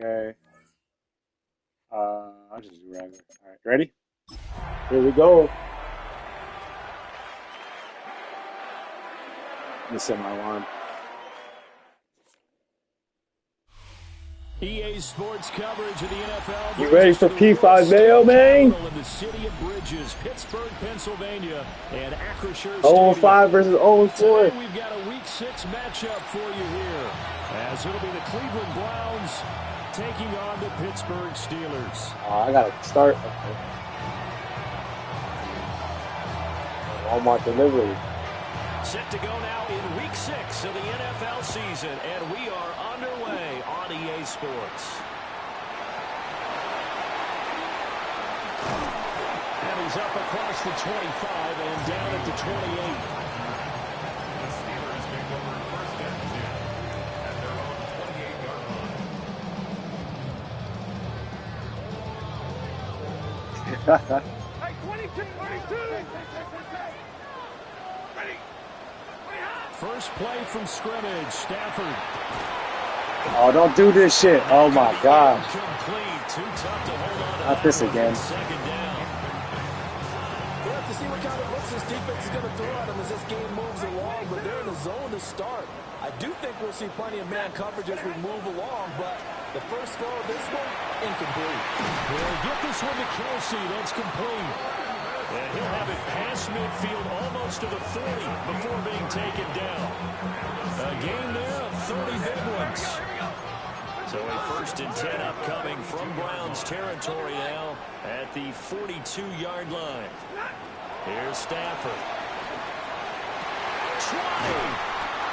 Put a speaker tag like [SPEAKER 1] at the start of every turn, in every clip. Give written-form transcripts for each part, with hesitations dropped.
[SPEAKER 1] Okay. I'll just do regular. All right, ready?
[SPEAKER 2] Here we go.
[SPEAKER 1] Let me set my alarm.
[SPEAKER 3] EA Sports coverage of the NFL.
[SPEAKER 1] You ready for P5 Mayo, man?
[SPEAKER 3] In the city of Bridges, Pittsburgh, Pennsylvania, and Acrisure
[SPEAKER 1] 0-5 versus 0-4.
[SPEAKER 3] Today we've got a Week 6 matchup for you here, as it'll be the Cleveland Browns taking on the Pittsburgh Steelers.
[SPEAKER 1] I gotta start. Okay. Walmart delivery.
[SPEAKER 3] Set to go now in Week 6 of the NFL season, and we are underway on EA Sports. And he's up across the 25 and down at the 28.
[SPEAKER 4] The Steelers take over first and 10 at their own 28-yard line.
[SPEAKER 5] Hey, 22! Ready!
[SPEAKER 3] First play from scrimmage, Stafford.
[SPEAKER 1] Oh, don't do this shit. Oh my gosh.
[SPEAKER 3] Complete. Too tough to hold on to.
[SPEAKER 1] Not this again.
[SPEAKER 3] Second down.
[SPEAKER 6] We'll have to see what kind of looks this defense is going to throw at them as this game moves along, but they're in the zone to start. I do think we'll see plenty of man coverage as we move along, but the first throw of this one, incomplete.
[SPEAKER 3] We'll get this one to Kelsey. That's complete. And he'll have it past midfield almost to the 40 before being taken down. A game there of 30 big ones. So a first and 10 upcoming from Browns territory now at the 42-yard line. Here's Stafford. Trying.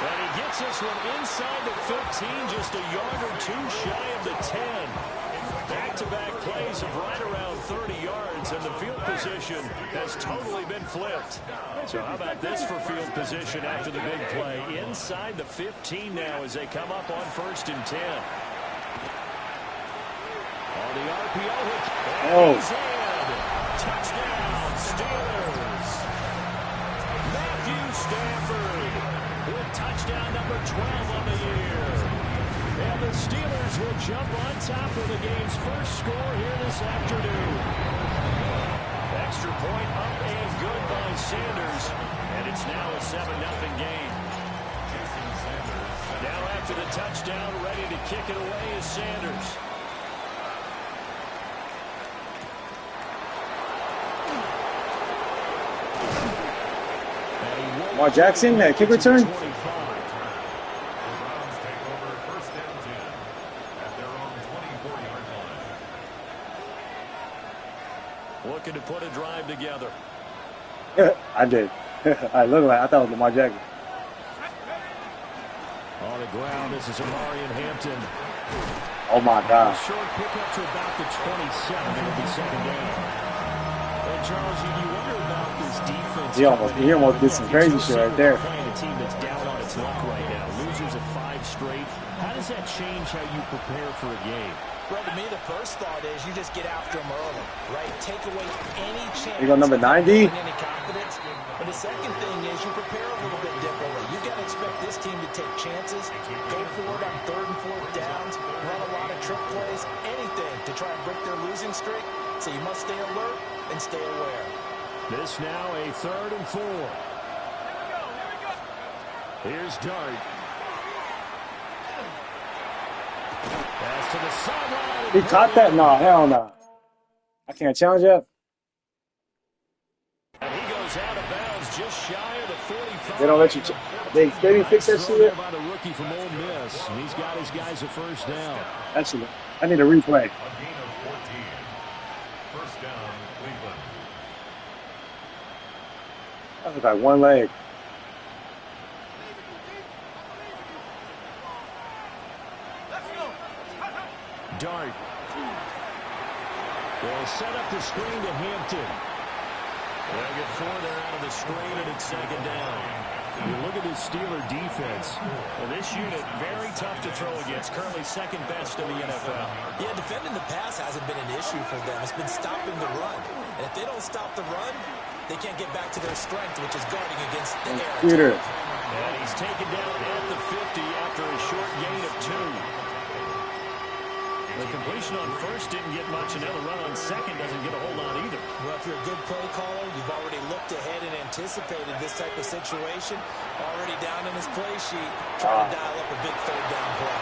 [SPEAKER 3] And he gets this one inside the 15, just a yard or two shy of the 10. Back-to-back plays of right around 30 yards, and the field position has totally been flipped. So how about this for field position after the big play? Inside the 15 now as they come up on first and 10. On the RPO hit. And he's in. Touchdown, Steelers. Matthew Stafford with touchdown number 12 on the year. And the Steelers will jump on top of the game's first score here this afternoon. Extra point up and good by Sanders. And it's now a 7-0 game. Now after the touchdown, ready to kick it away is Sanders.
[SPEAKER 1] Lamar Jackson, that kick return.
[SPEAKER 3] Looking to put a drive together.
[SPEAKER 1] I did. I thought it was Lamar Jackson.
[SPEAKER 3] On the ground, this is Amarian Hampton.
[SPEAKER 1] Oh my God.
[SPEAKER 3] Short pickup to about the 27. It'll be second down. And Charles, you wonder about this defense.
[SPEAKER 1] He almost did some crazy shit right there.
[SPEAKER 3] Playing a team that's down on its luck right now. Losers of 5 straight. How does that change how you prepare for a game?
[SPEAKER 6] Well, to me, the first thought is you just get after them early, right? Take away any chance.
[SPEAKER 1] You go number 90.
[SPEAKER 6] Any confidence. But the second thing is you prepare a little bit differently. You got to expect this team to take chances, go for it on 3rd and 4th downs, run a lot of trick plays, anything to try and break their losing streak. So you must stay alert and stay aware.
[SPEAKER 3] This now a 3rd and 4. Here's Dart. Pass to the sideline.
[SPEAKER 1] He caught that? No, hell no. I can't challenge that.
[SPEAKER 3] And he goes out of bounds just shy of the 45.
[SPEAKER 1] They don't let you. They didn't fix that shit yet.
[SPEAKER 3] By the rookie from Ole Miss. And he's got his guys a first down.
[SPEAKER 1] Actually, I need a replay.
[SPEAKER 4] A gain of 14. First down, Cleveland.
[SPEAKER 1] That was like one leg.
[SPEAKER 3] Dart. They'll set up the screen to Hampton. They'll get 4 there out of the screen, and it's second down. You look at this Steeler defense. Well, this unit, very tough to throw against. Currently second best in the NFL.
[SPEAKER 6] Yeah, defending the pass hasn't been an issue for them. It's been stopping the run. And if they don't stop the run, they can't get back to their strength, which is guarding against the air.
[SPEAKER 3] And he's taken down at the 50 after a short gain of 2. The completion on first didn't get much, and now the run on second doesn't get a whole lot either.
[SPEAKER 6] Well, if you're a good play caller, you've already looked ahead and anticipated this type of situation. Already down in his play sheet, trying to dial up a big third down play.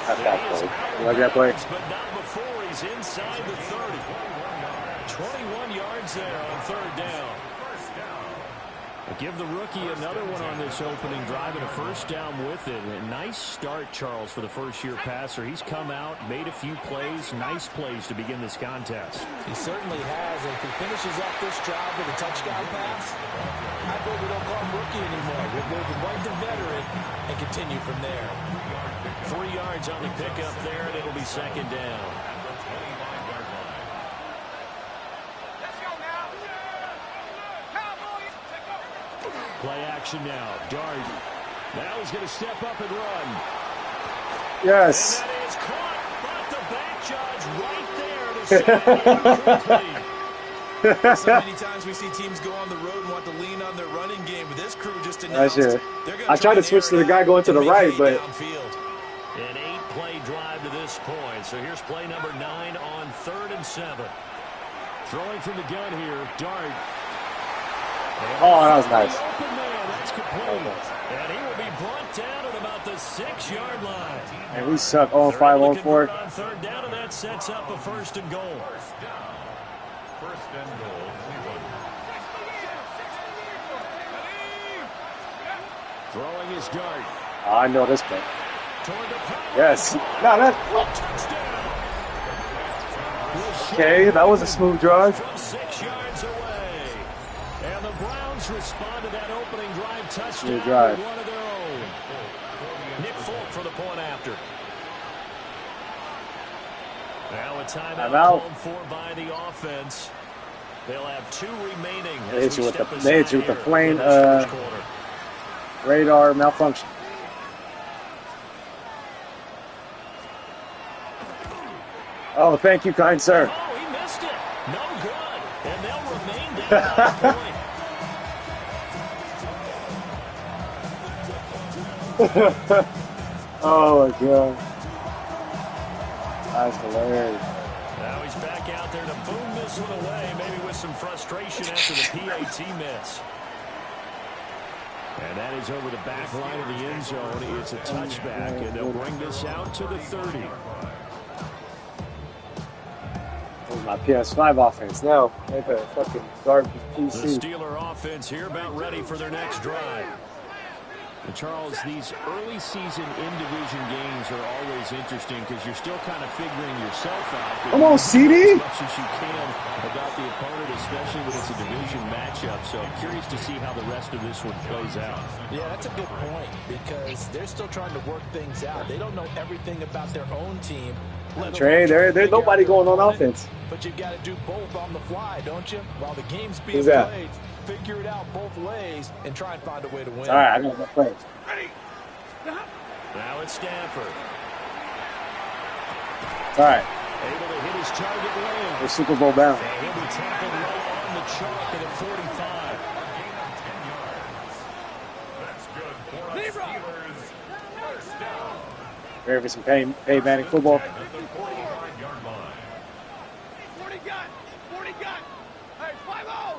[SPEAKER 1] That's that play. You like that play?
[SPEAKER 3] But not before he's inside the 30. 21 yards there on third down. Give the rookie another one on this opening drive and a first down with it. A nice start, Charles, for the first-year passer. He's come out, made a few plays, nice plays to begin this contest.
[SPEAKER 6] He certainly has. And if he finishes up this job with a touchdown pass, I hope we don't call him rookie anymore. We'll move him right to veteran and continue from there.
[SPEAKER 3] 3 yards on the pickup there, and it'll be second down. Play action now. Dart. Now he's going to step up and run.
[SPEAKER 1] Yes.
[SPEAKER 3] And that is caught, but the back judge right there to say
[SPEAKER 6] So many times we see teams go on the road and want to lean on their running game, but this crew just announced
[SPEAKER 1] I tried to switch to the guy going to the right, but
[SPEAKER 3] an 8-play drive to this point. So here's play number 9 on 3rd and 7. Throwing from the gun here, Dart.
[SPEAKER 1] Oh, that was nice.
[SPEAKER 3] Open man, that's complete. And he will be brought down at about the 6-yard line.
[SPEAKER 1] And we suck 0-5, 0-4.
[SPEAKER 3] On third down, and that sets up a first and goal.
[SPEAKER 4] First and goal, Cleveland.
[SPEAKER 3] Throwing his Dart.
[SPEAKER 1] I know this play. Yes. No, that. Okay, that was a smooth drive.
[SPEAKER 3] From 6 yards away. And the Browns respond to that opening drive touchdown with one of their own. Nick Folk for the point after. Now a timeout called for by the offense. They'll have 2 remaining.
[SPEAKER 1] They hit you with the plain radar malfunction. Oh, thank you, kind sir.
[SPEAKER 3] Oh, he missed it. No good. And they'll remain down by a point.
[SPEAKER 1] Oh, my God. That's hilarious.
[SPEAKER 3] Now he's back out there to boom this one away, maybe with some frustration after the PAT miss. And that is over the back line of the end zone. It's a touchback, and they'll bring this out to the 30.
[SPEAKER 1] My PS5 offense now. Like a fucking garbage PC.
[SPEAKER 3] The Steeler offense here about ready for their next drive. And Charles, these early season in-division games are always interesting because you're still kind of figuring yourself out.
[SPEAKER 1] Come on, CD!
[SPEAKER 3] As much as you can about the opponent, especially when it's a division matchup. So I'm curious to see how the rest of this one plays out.
[SPEAKER 6] Yeah, that's a good point because they're still trying to work things out. They don't know everything about their own team.
[SPEAKER 1] Trey, there's nobody going on offense.
[SPEAKER 6] But you've got to do both on the fly, don't you? While the game's being played, figure it out both ways and try and find a way to win.
[SPEAKER 1] All right, I got my plays.
[SPEAKER 3] Now it's Stanford.
[SPEAKER 1] All right.
[SPEAKER 3] Able to hit his target lane.
[SPEAKER 1] We're Super Bowl bound.
[SPEAKER 3] And he'll be tackled right on the chalk at 45.
[SPEAKER 4] That's good for the Steelers. First down.
[SPEAKER 1] Ready for some paid Madden football?
[SPEAKER 4] At the 45-yard line.
[SPEAKER 5] 40 gun. Hey, 5-0.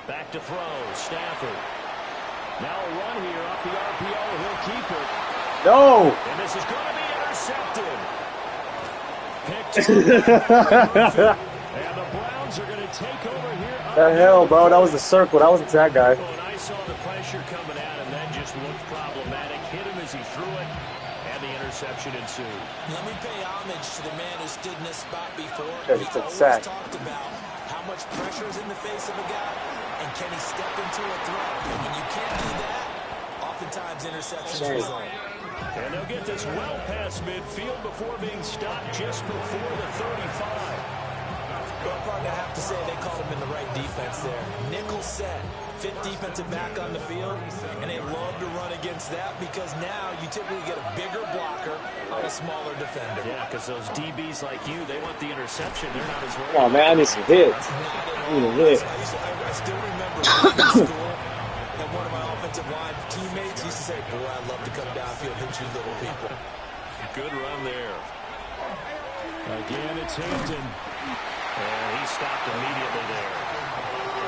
[SPEAKER 3] Back to throw. Stafford. Now a run here off the RPO. He'll keep it.
[SPEAKER 1] No!
[SPEAKER 3] And this is going to be intercepted. Picked and the Browns are going to take over here.
[SPEAKER 1] The hell, bro? That was the circle. That wasn't that guy.
[SPEAKER 3] When I saw the pressure coming at him, that just looked problematic. Hit him as he threw it, and the interception ensued.
[SPEAKER 6] Let me pay homage to the man who stood in this spot before.
[SPEAKER 1] He
[SPEAKER 6] always
[SPEAKER 1] sack.
[SPEAKER 6] talked about how much pressure is in the face of a guy, and can he step into a throw? And when you can't do that, oftentimes interceptions result.
[SPEAKER 3] And they'll get this well past midfield before being stopped just before the 35.
[SPEAKER 6] Well, partner, I have to say they called him in the right defense there. Nickel set, fit defensive back on the field, and they love to run against that because now you typically get a bigger blocker on a smaller defender.
[SPEAKER 3] Yeah, because those DBs like you, they want the interception. They're not as worried.
[SPEAKER 1] Oh, man, I need some hits.
[SPEAKER 6] I still remember being in school, and one of my offensive line teammates used to say, boy, I'd love to come downfield and hit you little people.
[SPEAKER 3] Good run there. Again, it's Hampton. And he stopped immediately there.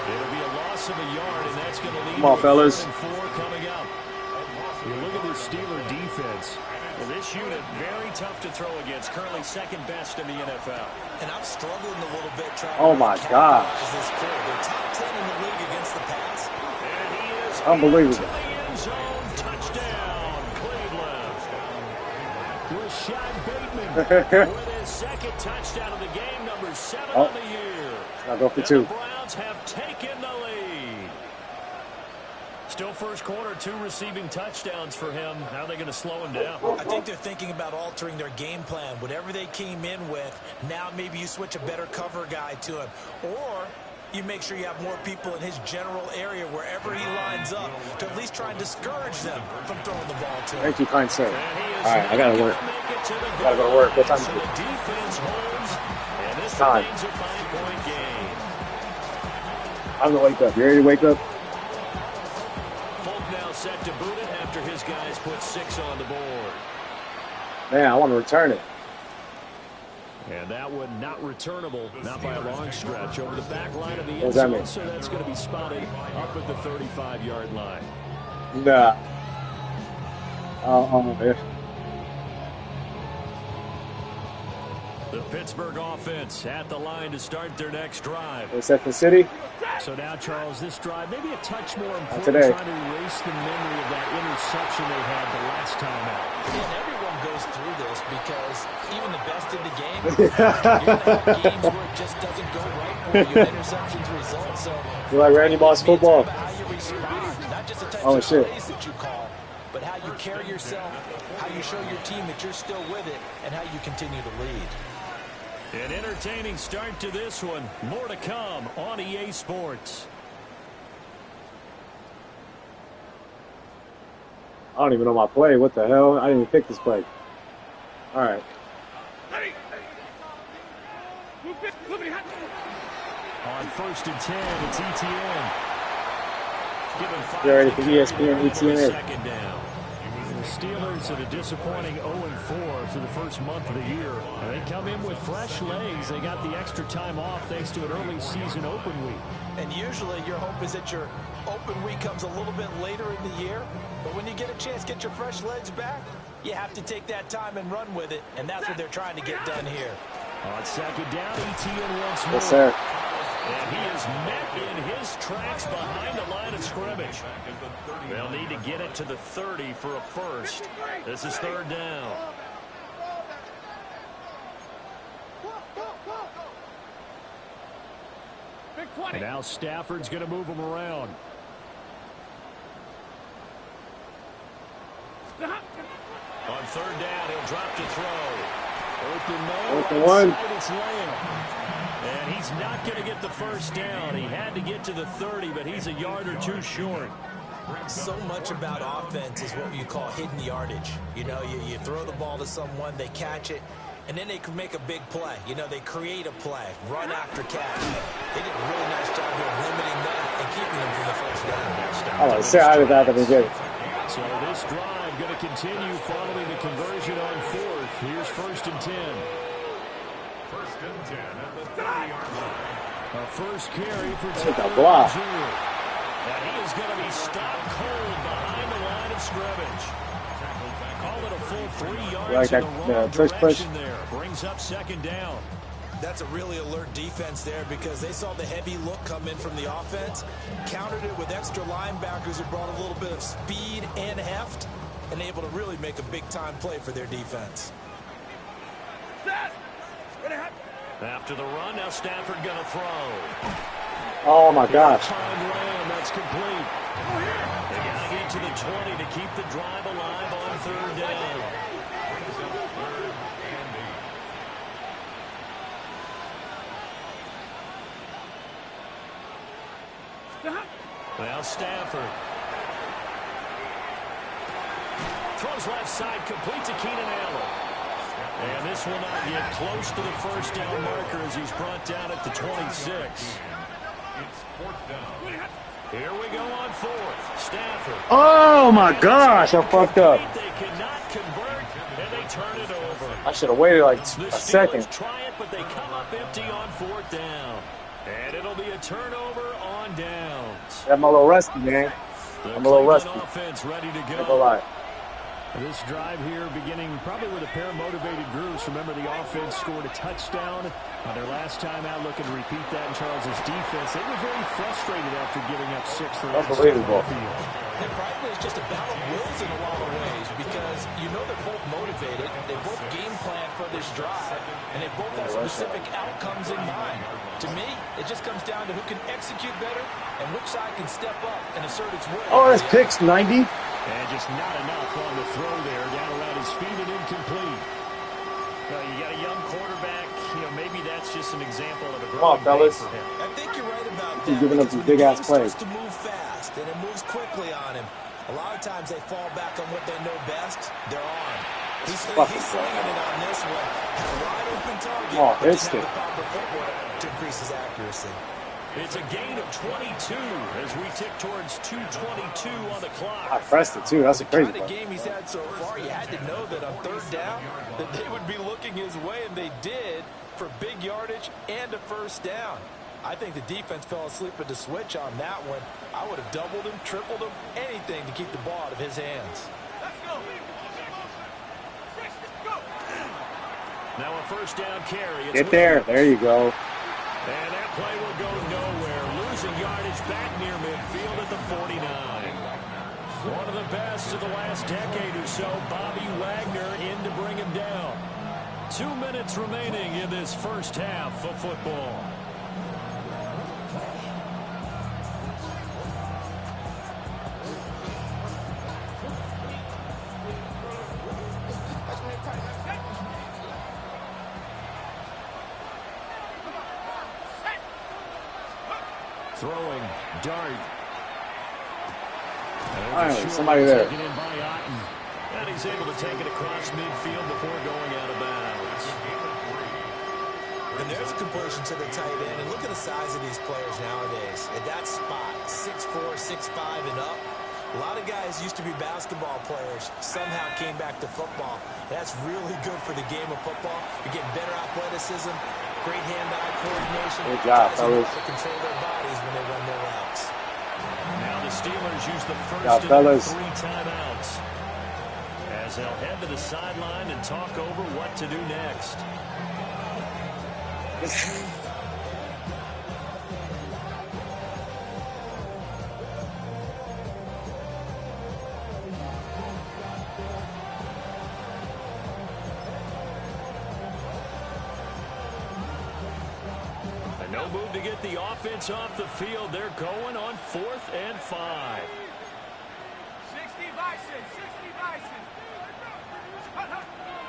[SPEAKER 3] It'll be a loss of a yard, and that's going to lead to 3rd and 4 coming up. You look at the Steeler defense. Well, this unit, very tough to throw against. Currently second best in the NFL.
[SPEAKER 6] And I'm struggling a little bit trying
[SPEAKER 1] oh my gosh.
[SPEAKER 6] This crew. They're top 10 in the league against the pass.
[SPEAKER 3] And he is
[SPEAKER 1] unbelievable.
[SPEAKER 3] into the end zone. Touchdown, Cleveland. Rashad Bateman with his second touchdown of the game, number 7 on the year.
[SPEAKER 1] I'll go for
[SPEAKER 3] and
[SPEAKER 1] 2.
[SPEAKER 3] The Browns have taken the lead. Still first quarter, 2 receiving touchdowns for him. How are they going to slow him down?
[SPEAKER 6] I think they're thinking about altering their game plan. Whatever they came in with, now maybe you switch a better cover guy to him. Or you make sure you have more people in his general area wherever he lines up to at least try and discourage them from throwing the ball to him.
[SPEAKER 1] Thank you, kind sir. All right, I got to work. I got to go to work. What time is
[SPEAKER 3] it? The defense holds, and this
[SPEAKER 1] time.
[SPEAKER 3] remains a 5-point game.
[SPEAKER 1] I'm going to wake up. You ready to wake up?
[SPEAKER 3] Now set to boot it after his guys put 6 on the board.
[SPEAKER 1] Man, I want to return it.
[SPEAKER 3] And that one not returnable, not by a long stretch, over the back line of the
[SPEAKER 1] end
[SPEAKER 3] zone, so that's going to be spotted up at the 35-yard line.
[SPEAKER 1] Nah.
[SPEAKER 3] The Pittsburgh offense at the line to start their next drive.
[SPEAKER 1] Is that the city?
[SPEAKER 3] So now, Charles, this drive maybe a touch more important,
[SPEAKER 1] today.
[SPEAKER 3] trying to erase the memory of that interception they had the last time out.
[SPEAKER 6] And everyone goes through this because even the best in the game, you're going to have games where it just doesn't go right for you. Interceptions result. So
[SPEAKER 1] you like Randy Moss football?
[SPEAKER 6] How you respond, not just the types of plays that you call, but how you carry yourself, how you show your team that you're still with it, and how you continue to lead.
[SPEAKER 3] An entertaining start to this one. More to come on EA Sports.
[SPEAKER 1] I don't even know my play. What the hell? I didn't even pick this play. All right.
[SPEAKER 3] On 1st and 10, it's ETN. Given 5
[SPEAKER 1] You ready for ESPN ETN?
[SPEAKER 3] Second down. The Steelers at a disappointing 0-4 for the first month of the year. And they come in with fresh legs. They got the extra time off thanks to an early season open week.
[SPEAKER 6] And usually your hope is that your open week comes a little bit later in the year. But when you get a chance to get your fresh legs back, you have to take that time and run with it. And that's what they're trying to get done here.
[SPEAKER 3] On second down, ETN once more.
[SPEAKER 1] Yes, sir.
[SPEAKER 3] And he is met in his tracks behind the line of scrimmage. They'll need to get it to the 30 for a first. This is 3rd down. And now Stafford's going to move him around. On 3rd down, he'll drop to throw. Open man.
[SPEAKER 1] Open one.
[SPEAKER 3] It's Lamb. And he's not going to get the first down. He had to get to the 30, but he's a yard or 2 short.
[SPEAKER 6] So much about offense is what you call hidden yardage. You know, you throw the ball to someone, they catch it, and then they can make a big play. You know, they create a play, run after catch. They did a really nice job of limiting that and keeping them from the first down.
[SPEAKER 1] I was say I did that to get it.
[SPEAKER 3] So this drive going to continue following the conversion on 4th. Here's 1st and 10.
[SPEAKER 4] 1st and 10 at the 30-yard line.
[SPEAKER 3] A first carry for
[SPEAKER 1] Take a block.
[SPEAKER 3] And he is going to be stopped cold behind the line of scrimmage. Call it a full 3 yards
[SPEAKER 1] like that,
[SPEAKER 3] in the wrong
[SPEAKER 1] push.
[SPEAKER 3] direction there. Brings up 2nd down.
[SPEAKER 6] That's a really alert defense there because they saw the heavy look come in from the offense, countered it with extra linebackers who brought a little bit of speed and heft, and able to really make a big-time play for their defense.
[SPEAKER 3] After the run, now Stafford going to throw.
[SPEAKER 1] Oh, my gosh.
[SPEAKER 3] Find Lamb, that's complete. They got to get to the 20 to keep the drive alive on 3rd down. Now Stafford. Throws left side, complete to Keenan Allen. And this will not get close to the first down marker as he's brought down at the 26.
[SPEAKER 4] It's 4th down.
[SPEAKER 3] Here we go on 4th. Stafford.
[SPEAKER 1] Oh, my gosh. I fucked up.
[SPEAKER 3] They cannot convert, and they turn it over.
[SPEAKER 1] I should have waited like
[SPEAKER 3] The
[SPEAKER 1] a second.
[SPEAKER 3] Steelers try it, but they come up empty on 4th down. And it'll be a turnover on downs.
[SPEAKER 1] I'm a little rusty, man.
[SPEAKER 3] The
[SPEAKER 1] I'm a little rusty.
[SPEAKER 3] Cleveland offense ready to
[SPEAKER 1] Not gonna
[SPEAKER 3] go.
[SPEAKER 1] lie.
[SPEAKER 3] This drive here beginning probably with a pair of motivated groups. Remember, the offense scored a touchdown on their last time out, looking to repeat that in Charles' defense. They were very frustrated after giving up 6 the last
[SPEAKER 1] Unbelievable.
[SPEAKER 3] time on the field.
[SPEAKER 6] And frankly, it's just a battle of wills in a lot of ways because you know they're both motivated. They both game plan for this drive, and they both have specific outcomes in mind. To me, it just comes down to who can execute better and which side can step up and assert its will.
[SPEAKER 1] Oh, that's picks 90.
[SPEAKER 3] And just not enough on the throw there, down around his feet and incomplete. Well, you got a young quarterback. You know, maybe that's just an example of a
[SPEAKER 1] Come on,
[SPEAKER 3] growing pain
[SPEAKER 1] fellas.
[SPEAKER 3] for him.
[SPEAKER 6] I think you're right about
[SPEAKER 1] He's
[SPEAKER 6] that.
[SPEAKER 1] giving up
[SPEAKER 6] because
[SPEAKER 1] these
[SPEAKER 6] when the
[SPEAKER 1] big-ass
[SPEAKER 6] game
[SPEAKER 1] plays.
[SPEAKER 6] starts to move fast and it moves quickly on him, a lot of times they fall back on what they know best, their arm. He's slinging it on this one. Had a wide open target.
[SPEAKER 1] Oh,
[SPEAKER 6] but
[SPEAKER 1] it's
[SPEAKER 6] didn't
[SPEAKER 1] it.
[SPEAKER 6] have the proper footwork to increase his accuracy.
[SPEAKER 3] It's a gain of 22 as we tick towards 2:22 on the clock.
[SPEAKER 1] I pressed it too. That's a crazy
[SPEAKER 6] The kind of
[SPEAKER 1] play.
[SPEAKER 6] game he's had so far, you had to know that on 3rd down that they would be looking his way, and they did for big yardage and a 1st down. I think the defense fell asleep at the switch on that one. I would have doubled him, tripled him, anything to keep the ball out of his hands.
[SPEAKER 5] Let's go. Go.
[SPEAKER 3] Now a 1st down carry. It's
[SPEAKER 1] Get there.
[SPEAKER 3] Williams.
[SPEAKER 1] There you go.
[SPEAKER 3] And that play will go nowhere. Losing yardage back near midfield at the 49. One of the best of the last decade or so, Bobby Wagner in to bring him down. 2 minutes remaining in this first half of football. Throwing dart.
[SPEAKER 1] Finally, somebody there.
[SPEAKER 3] Taken in by Otten. And he's able to take it across midfield before going out of bounds.
[SPEAKER 6] And there's a completion to the tight end. And look at the size of these players nowadays. At that spot, 6'4", 6'5", and up. A lot of guys used to be basketball players, somehow came back to football. That's really good for the game of football. You're getting better athleticism, great hand-eye coordination.
[SPEAKER 1] Good job,
[SPEAKER 6] Guys who know
[SPEAKER 1] fellas.
[SPEAKER 6] how to control their bodies when they run their routes.
[SPEAKER 3] Now the Steelers use the first
[SPEAKER 1] Yeah,
[SPEAKER 3] of
[SPEAKER 1] fellas.
[SPEAKER 3] 3 timeouts. As they'll head to the sideline and talk over what to do next. A no move to get the offense off the field. They're going on 4th and 5.
[SPEAKER 5] 60 Bison. 60 Bison.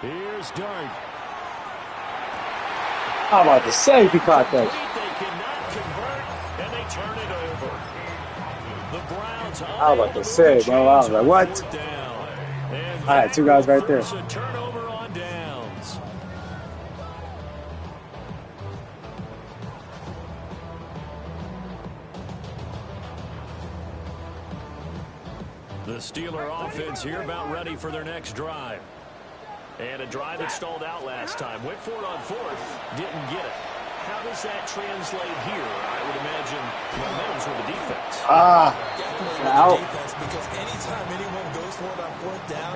[SPEAKER 3] Here's Dart.
[SPEAKER 1] How about to say he caught that?
[SPEAKER 3] They cannot convert, and they turn it over. The Browns.
[SPEAKER 1] I was about to say, bro. I was like, what? I had 2 guys right there.
[SPEAKER 3] A turnover on downs. The Steeler offense here about ready for their next drive. And a drive that stalled out last time. Went for it on 4th. Didn't get it. How does that translate here? I would imagine momentum's with the defense.
[SPEAKER 6] Definitely
[SPEAKER 1] Out.
[SPEAKER 6] with the defense, because anytime anyone goes for it on 4th down,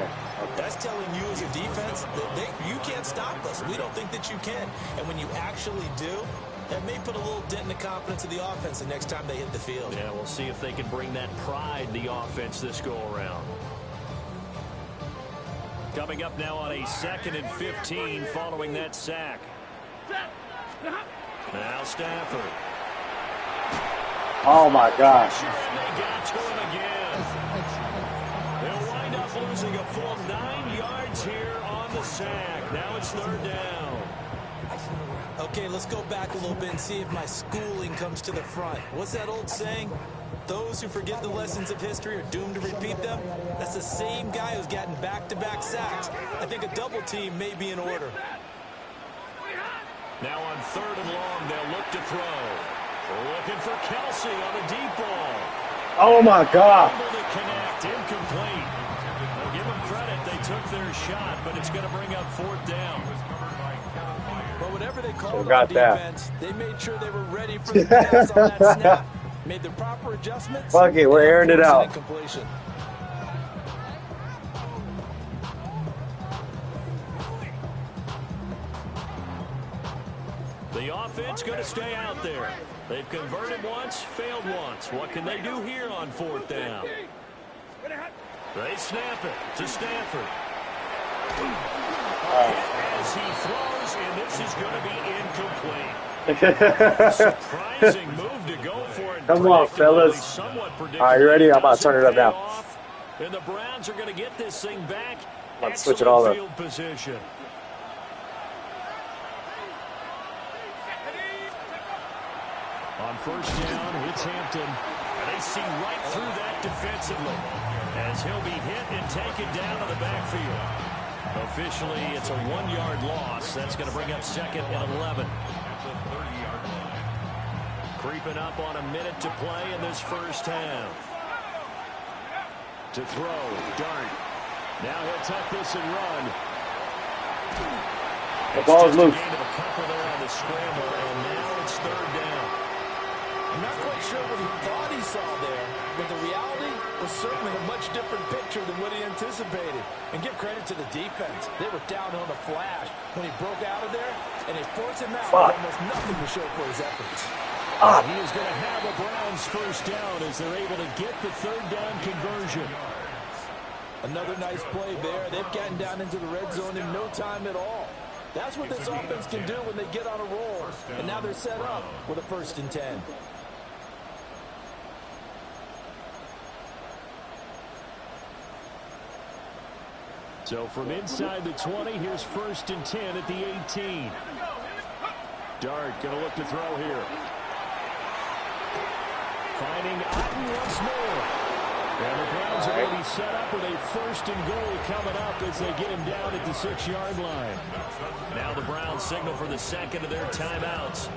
[SPEAKER 6] that's telling you as a defense that you can't stop us. We don't think that you can. And when you actually do, that may put a little dent in the confidence of the offense the next time they hit the field.
[SPEAKER 3] Yeah, we'll see if they can bring that pride in the offense this go-around. Coming up now on a 2nd and 15 following that sack. Now Stafford.
[SPEAKER 1] Oh my gosh.
[SPEAKER 3] Sure, and they got to him again. They'll wind up losing a full 9 yards here on the sack. Now it's 3rd down.
[SPEAKER 6] Okay, let's go back a little bit and see if my schooling comes to the front. What's that old saying? Those who forget the lessons of history are doomed to repeat them. That's the same guy who's gotten back-to-back sacks. I think a double team may be in order.
[SPEAKER 3] Now on 3rd and long, they'll look to throw. Looking for Kelsey on the deep ball.
[SPEAKER 1] Oh my God.
[SPEAKER 3] Able to connect, incomplete. They'll give them credit. They took their shot, but it's going to bring up fourth down.
[SPEAKER 6] But whatever they called
[SPEAKER 1] got
[SPEAKER 6] on
[SPEAKER 1] that.
[SPEAKER 6] defense, they made sure they were ready for the pass on that snap. Made the proper adjustments.
[SPEAKER 1] Fuck it, we're airing it out.
[SPEAKER 6] Incompletion.
[SPEAKER 3] The offense going to stay out there. They've converted once, failed once. What can they do here on fourth down? They snap it to Stanford. As he throws, and this is going to be incomplete. Surprising move to go for it.
[SPEAKER 1] Come on, fellas. All right, you ready? I'm about to turn it up now.
[SPEAKER 3] And the Browns are going to get this thing back.
[SPEAKER 1] I'm about to switch it all up.
[SPEAKER 3] Field position. On first down, it's Hampton. They see right through that defensively as he'll be hit and taken down to the backfield. Officially, it's a 1-yard loss. That's going to bring up second and 11. Creeping up on a minute to play in this first half. To throw, Dart. Now he'll tuck this and run.
[SPEAKER 1] The ball is loose.
[SPEAKER 3] Gain of a couple there on the scramble, and now it's third down.
[SPEAKER 6] I'm not quite sure what he thought he saw there, but the reality was certainly a much different picture than what he anticipated. And give credit to the defense. They were down on the flash when he broke out of there, and they forced him out with almost nothing to show for his efforts.
[SPEAKER 3] He is going to have a Browns first down as they're able to get the third down conversion.
[SPEAKER 6] Another nice play there. They've gotten down into the red zone in no time at all. That's what this offense can do when they get on a roll. And now they're set up with a 1st and 10.
[SPEAKER 3] So from inside the 20, here's 1st and 10 at the 18. Dart going to look to throw here. Finding Otten once more. And the Browns are going to be set up with a 1st and goal coming up as they get him down at the 6-yard line. Now the Browns signal for the second of their timeouts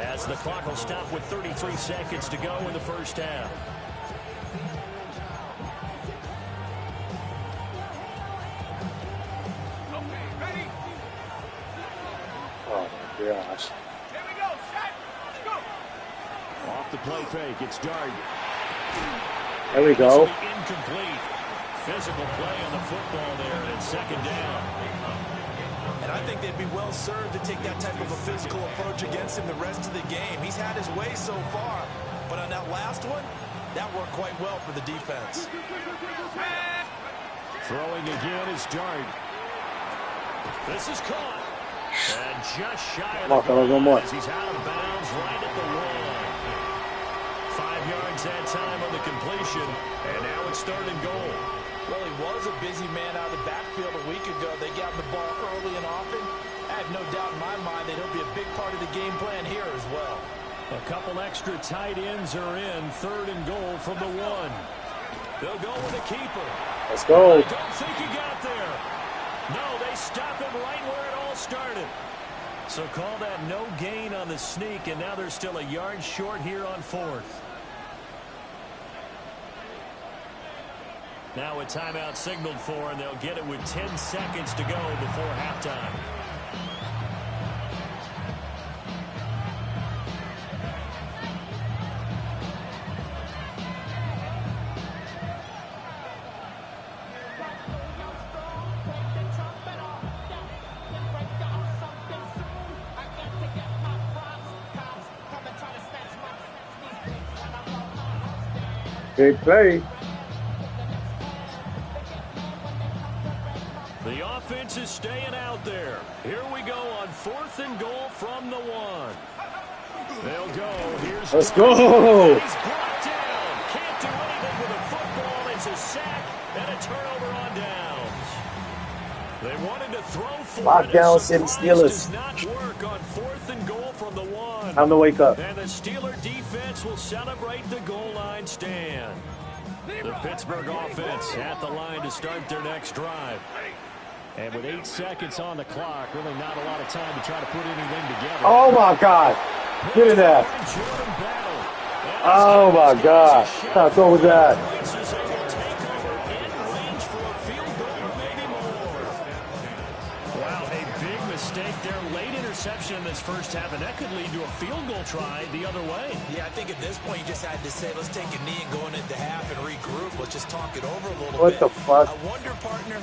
[SPEAKER 3] as the clock will stop with 33 seconds to go in the first half.
[SPEAKER 1] Oh my gosh.
[SPEAKER 5] Here we go, set, let's go.
[SPEAKER 3] Off the play fake, it's Dart.
[SPEAKER 1] There we go.
[SPEAKER 3] Incomplete. Physical play on the football there at second down.
[SPEAKER 6] And I think they'd be well served to take that type of a physical approach against him the rest of the game. He's had his way so far, but on that last one, that worked quite well for the defense.
[SPEAKER 3] Throwing again is Dart. This is caught. And just shy of the goal
[SPEAKER 1] one more.
[SPEAKER 3] as he's out of bounds right at the line. 5 yards that time on the completion, and now it's 3rd and goal.
[SPEAKER 6] Well, he was a busy man out of the backfield a week ago. They got the ball early and often. I have no doubt in my mind that he'll be a big part of the game plan here as well.
[SPEAKER 3] A couple extra tight ends are in. 3rd and goal from the 1. They'll go with a keeper.
[SPEAKER 1] Let's go.
[SPEAKER 3] I don't think he got there. No, they stop him right where it all started. So call that no gain on the sneak, and now they're still a yard short here on 4th. Now a timeout signaled for, and they'll get it with 10 seconds to go before halftime.
[SPEAKER 1] Big play.
[SPEAKER 3] The offense is staying out there. Here we go on 4th and goal from the 1. They'll go. Here's
[SPEAKER 1] Let's
[SPEAKER 3] Dart.
[SPEAKER 1] go.
[SPEAKER 3] He's brought down. Can't do anything with a football. It's a sack and a turnover on downs. They wanted to throw for
[SPEAKER 1] Lockdown
[SPEAKER 3] it.
[SPEAKER 1] City
[SPEAKER 3] Surprise
[SPEAKER 1] Steelers.
[SPEAKER 3] does not work on 4th and goal from the 1.
[SPEAKER 1] Time to wake up.
[SPEAKER 3] And the Steeler defense will celebrate the goal line stand. The Pittsburgh offense at the line to start their next drive. And with 8 seconds on the clock, really not a lot of time to try to put anything together.
[SPEAKER 1] Oh my God. Get in there. Oh my gosh. How cool was that?
[SPEAKER 3] mistake there. Late interception in this first half, and that could lead to a field goal try the other way.
[SPEAKER 6] Yeah, I think at this point you just had to say, let's take a knee and go into half and regroup. Let's just talk it over a little bit.
[SPEAKER 1] What the fuck?
[SPEAKER 6] I wonder, partner,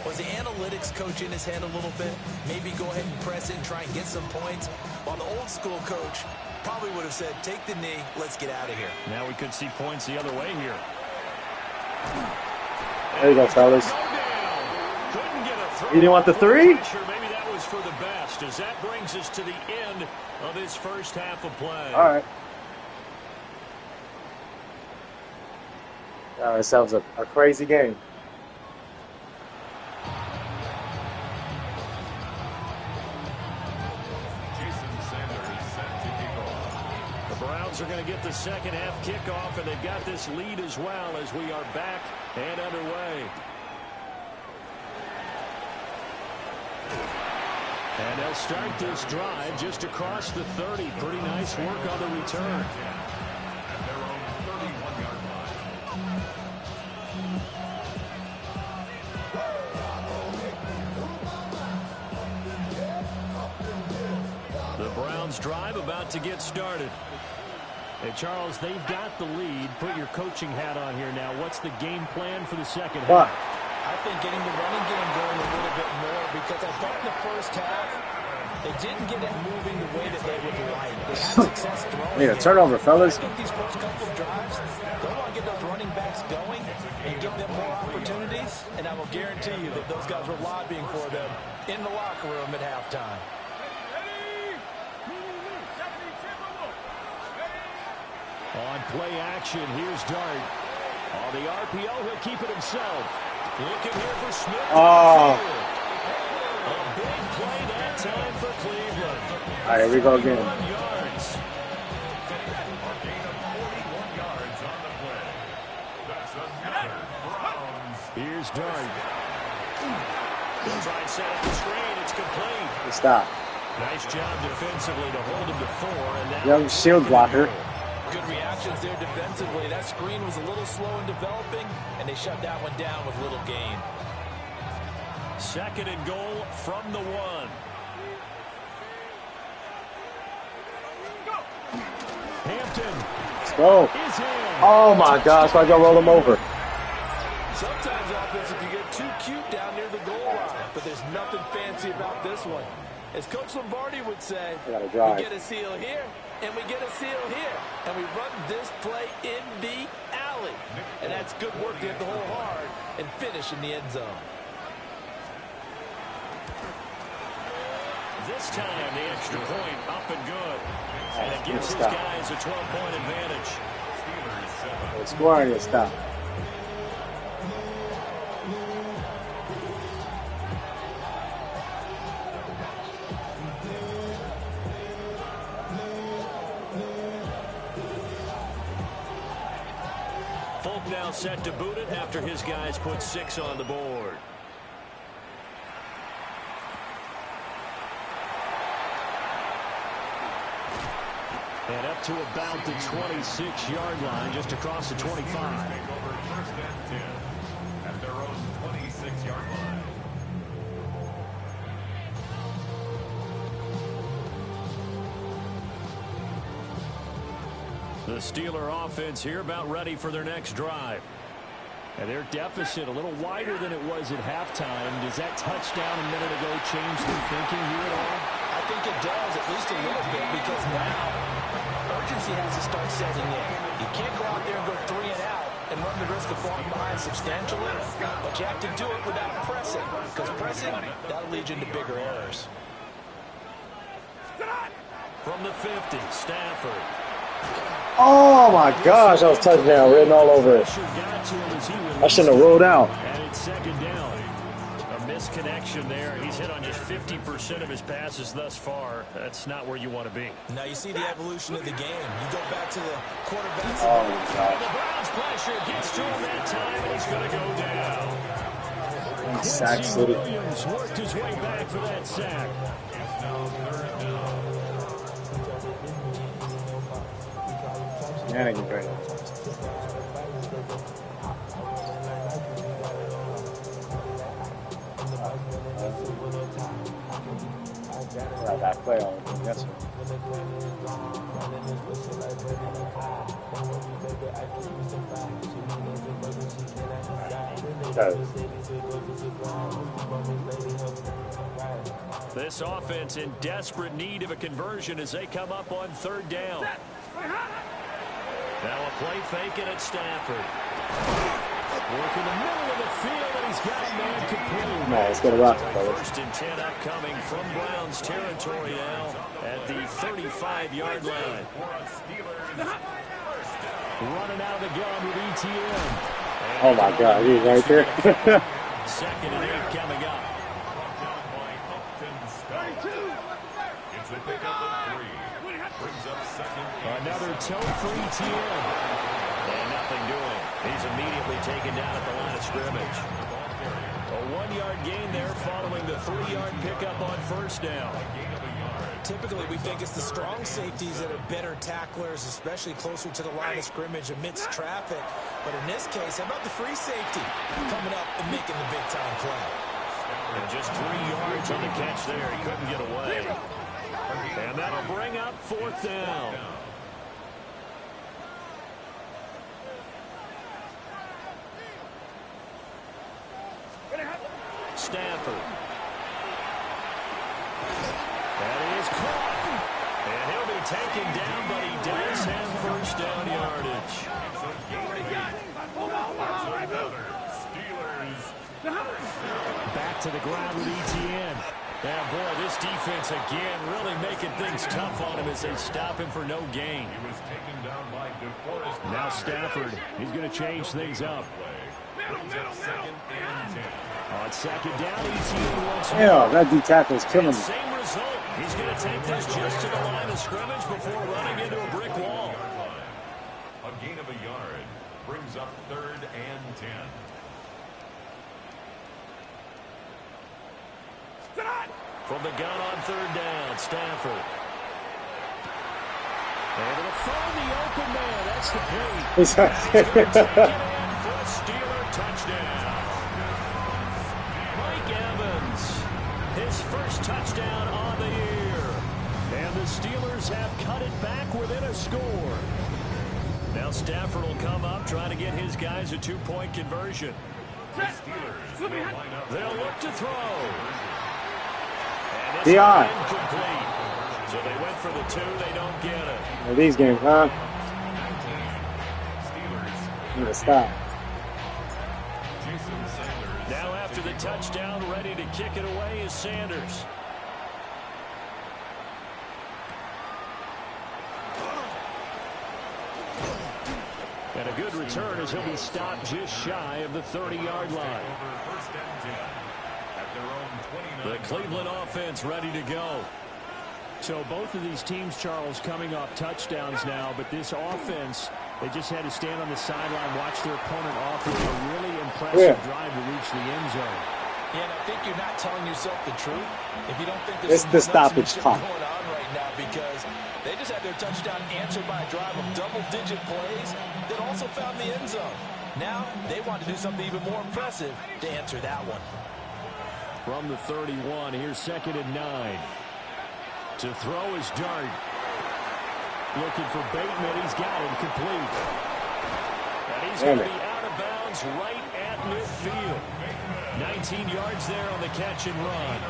[SPEAKER 6] was the analytics coach in his head a little bit? Maybe go ahead and press it and try and get some points. While the old school coach probably would have said, take the knee, let's get out of here.
[SPEAKER 3] Now we could see points the other way here.
[SPEAKER 1] There you go, fellas.
[SPEAKER 3] Couldn't get a throw.
[SPEAKER 1] You didn't want the three?
[SPEAKER 3] Maybe that was for the best, as that brings us to the end of this first half of play.
[SPEAKER 1] All right. It sounds a crazy game.
[SPEAKER 3] The Browns are going to get the second half kickoff, and they've got this lead as well as we are back and underway. And they'll start this drive just across the 30. Pretty nice work on the return. The Browns drive about to get started. Hey, Charles, they've got the lead. Put your coaching hat on here now. What's the game plan for the second half?
[SPEAKER 6] I think getting the running game going a little bit more, because I thought in the first half they didn't get it moving the way that they would like. They had success throwing.
[SPEAKER 1] Need a turnover, fellas.
[SPEAKER 6] I think these first couple of drives, they want to get those running backs going and give them more opportunities, and I will guarantee you that those guys were lobbying for them in the locker room at halftime.
[SPEAKER 3] On play action, here's Dart. On the RPO, he'll keep it himself. Looking here for Smith.
[SPEAKER 1] Oh.
[SPEAKER 3] A big play that time for Cleveland.
[SPEAKER 1] All right, here we go again.
[SPEAKER 3] 41 yards. Here's Dart. He'll try and set up the screen. It's complete.
[SPEAKER 1] Stop.
[SPEAKER 3] Nice job defensively to hold him to 4. And that
[SPEAKER 1] Young shield blocker.
[SPEAKER 6] Good reactions there defensively. That screen was a little slow in developing, and they shut that one down with little gain.
[SPEAKER 3] Second and goal from the 1. Hampton.
[SPEAKER 1] Let's go.
[SPEAKER 3] Is in.
[SPEAKER 1] Oh my gosh, why'd y'all roll him over?
[SPEAKER 6] Sometimes offense can get too cute down near the goal line, but there's nothing fancy about this one. As Coach Lombardi would say,
[SPEAKER 1] I gotta drive.
[SPEAKER 6] we get a seal here, and we get a seal here, and we run this play in the alley. And that's good work to hit the hole hard and finish in the end zone.
[SPEAKER 3] This time, the extra point up and good. And it gives his guys a 12-point advantage.
[SPEAKER 1] They're scoring this stop.
[SPEAKER 3] Folk now set to boot it after his guys put 6 on the board. And up to about the 26-yard line, just across the 25.
[SPEAKER 4] First and 10 at their own 26-yard line.
[SPEAKER 3] The Steeler offense here about ready for their next drive. And their deficit a little wider than it was at halftime. Does that touchdown a minute ago change their thinking here at all?
[SPEAKER 6] I think it does, at least a little bit, because now urgency has to start setting in. You can't go out there and go 3 and out and run the risk of falling behind substantially, but you have to do it without pressing, because pressing, that'll lead you into bigger errors.
[SPEAKER 3] From the 50, Stafford.
[SPEAKER 1] Oh my gosh, that was touchdown written all over it. I shouldn't have rolled out.
[SPEAKER 3] And it's second down. A misconnection there. He's hit on just 50% of his passes thus far. That's not where you want to be.
[SPEAKER 6] Now you see the evolution of the game. You go back to the quarterbacks.
[SPEAKER 1] Oh my gosh.
[SPEAKER 3] The Browns pressure gets to him that time, and he's going to go down.
[SPEAKER 1] Sack
[SPEAKER 3] Quincy
[SPEAKER 1] City.
[SPEAKER 3] Williams worked his way back for that sack.
[SPEAKER 1] Man, you great. I got to play on. That's it.
[SPEAKER 3] This offense in desperate need of a conversion as they come up on third down. Now a play fake it at Stafford. Working the middle of the field, and he's got a man complete.
[SPEAKER 1] No, let's get a rock, fellas.
[SPEAKER 3] First and 10 upcoming from Browns territory now at the 35-yard line. Running out of the gun with ETN.
[SPEAKER 1] Oh my God, he's right there.
[SPEAKER 3] Second and 8 coming up.
[SPEAKER 4] It's a pickup of 3. Brings up second.
[SPEAKER 3] Another toe for ETN. And nothing doing. He's immediately taken down at the line of scrimmage. A 1-yard gain there following the 3-yard pickup on first down.
[SPEAKER 6] Typically, we think it's the strong safeties that are better tacklers, especially closer to the line of scrimmage amidst traffic. But in this case, how about the free safety coming up and making the big-time play?
[SPEAKER 3] And just 3 yards on the catch there. He couldn't get away. And that'll bring up fourth down. Stafford. That is caught. And he'll be taken down, but he does have first down yardage. Back to the ground with ETN. Yeah, boy, this defense again really making things tough on him as they stop him for no gain. Now Stafford, he's going to change things up. On second down, ETN once more.
[SPEAKER 1] Yeah, that D tackle is killing me.
[SPEAKER 3] Same result. He's going to take this just to the line of scrimmage before running into a brick wall.
[SPEAKER 4] A gain of a yard brings up third and 10.
[SPEAKER 3] From the gun on third down, Stafford. Able to find the open man. That's the play.
[SPEAKER 1] He's
[SPEAKER 3] Taken in for a Steeler touchdown. Mike Evans, his first touchdown on the year. And the Steelers have cut it back within a score. Now Stafford will come up trying to get his guys a 2-point conversion.
[SPEAKER 4] The Steelers will line up.
[SPEAKER 3] They'll look to throw.
[SPEAKER 1] Dion.
[SPEAKER 3] Incomplete. So they went for the 2. They don't get it.
[SPEAKER 1] These games, huh? I'm gonna stop.
[SPEAKER 3] Now after the touchdown, ready to kick it away is Sanders. And a good return as he'll be stopped just shy of the 30-yard line. The Cleveland offense ready to go. So both of these teams, Charles, coming off touchdowns now, but this offense, they just had to stand on the sideline, watch their opponent offer a really impressive drive to reach the end zone.
[SPEAKER 6] Yeah, and I think you're not telling yourself the truth if you don't think
[SPEAKER 1] It's
[SPEAKER 6] there's
[SPEAKER 1] the stoppage
[SPEAKER 6] going
[SPEAKER 1] time.
[SPEAKER 6] on right now, because they just had their touchdown answered by a drive of double-digit plays that also found the end zone. Now they want to do something even more impressive to answer that one.
[SPEAKER 3] From the 31, here's second and 9. To throw is Dart. Looking for Bateman. He's got him complete. And he's going to be out of bounds right at midfield. 19 yards there on the catch and run.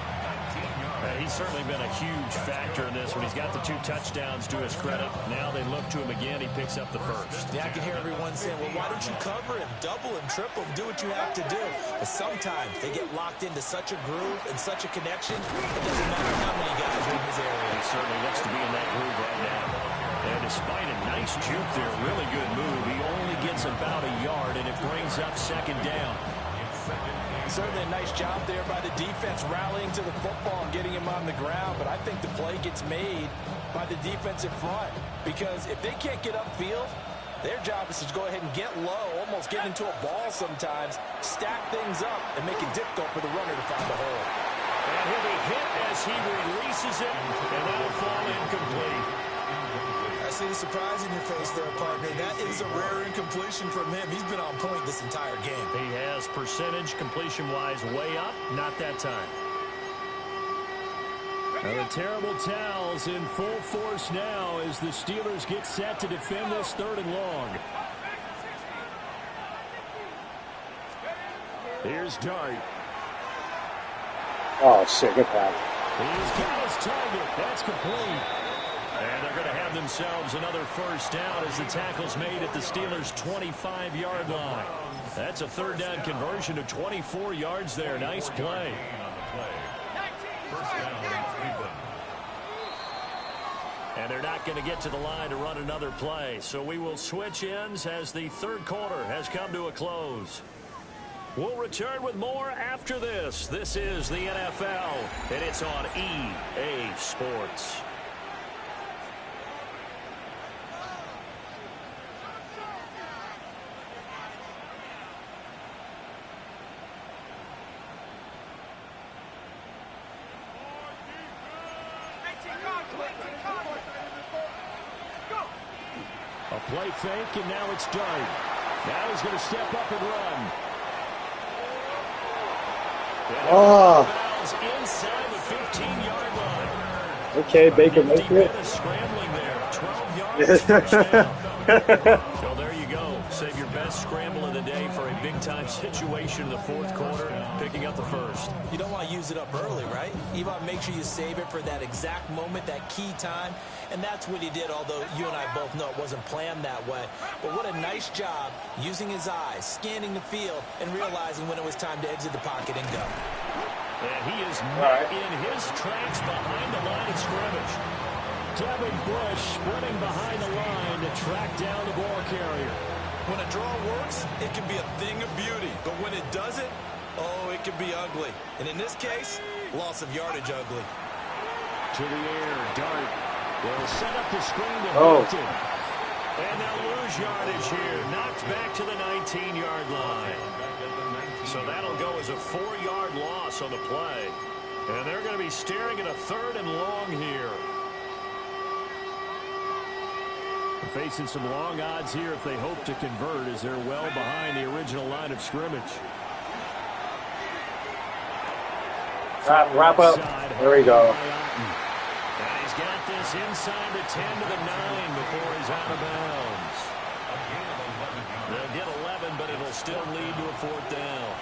[SPEAKER 3] He's certainly been a huge factor in this when he's got the 2 touchdowns to his credit. Now they look to him again. He picks up the first.
[SPEAKER 6] Yeah, I can hear everyone saying, well, why don't you cover him, double him, triple him, do what you have to do. But sometimes they get locked into such a groove and such a connection, it doesn't matter how many guys are in his area.
[SPEAKER 3] He certainly looks to be in that groove right now. And despite a nice juke there, really good move, he only gets about a yard, and it brings up second down.
[SPEAKER 6] Certainly a nice job there by the defense rallying to the football and getting him on the ground, but I think the play gets made by the defensive front, because if they can't get upfield, their job is to go ahead and get low, almost get into a ball sometimes, stack things up, and make it difficult for the runner to find a hole.
[SPEAKER 3] And he'll be hit as he releases it, and that'll fall incomplete.
[SPEAKER 6] I see the surprise in your face there, partner. That is a rare incompletion from him. He's been on point this entire game.
[SPEAKER 3] He has percentage completion-wise way up. Not that time. Now the terrible towels in full force now as the Steelers get set to defend this 3rd and long. Here's Dart.
[SPEAKER 1] Oh, shit, good pass.
[SPEAKER 3] He's got his target. That's complete. And they're going to have themselves another first down as the tackle's made at the Steelers' 25-yard line. That's a 3rd down conversion of 24 yards there. Nice play. And they're not going to get to the line to run another play. So we will switch ends as the 3rd quarter has come to a close. We'll return with more after this. This is the NFL, and it's on EA Sports. A play fake, and now it's Dart. Now he's going to step up and run.
[SPEAKER 1] Oh.
[SPEAKER 3] Inside the 15-yard line.
[SPEAKER 1] Okay, Baker Mayfield.
[SPEAKER 3] Scrambling there. 12 yards. Touchdown. So there you go. Save your best scramble of the day for a big-time situation in the 4th quarter, picking up the 1st.
[SPEAKER 6] You don't want to use it up early, right? You want to make sure you save it for that exact moment, that key time. And that's what he did, although you and I both know it wasn't planned that way. But what a nice job using his eyes, scanning the field, and realizing when it was time to exit the pocket and go.
[SPEAKER 3] And he is met in his tracks behind the line of scrimmage. Devin Bush sprinting behind the line to track down the ball carrier.
[SPEAKER 6] When a draw works, it can be a thing of beauty. But when it doesn't, oh, it can be ugly. And in this case, loss of yardage ugly.
[SPEAKER 3] To the air, Dart will set up the screen to Hilton. And they'll lose yardage here. Knocked back to the 19-yard line. So that'll go as a 4-yard loss on the play. And they're going to be staring at a 3rd and long here. Facing some long odds here if they hope to convert as they're well behind the original line of scrimmage.
[SPEAKER 1] Wrap up. There we go.
[SPEAKER 3] And he's got this inside the 10 to the 9 before he's out of bounds. They'll get 11, but it'll still lead to a 4th down.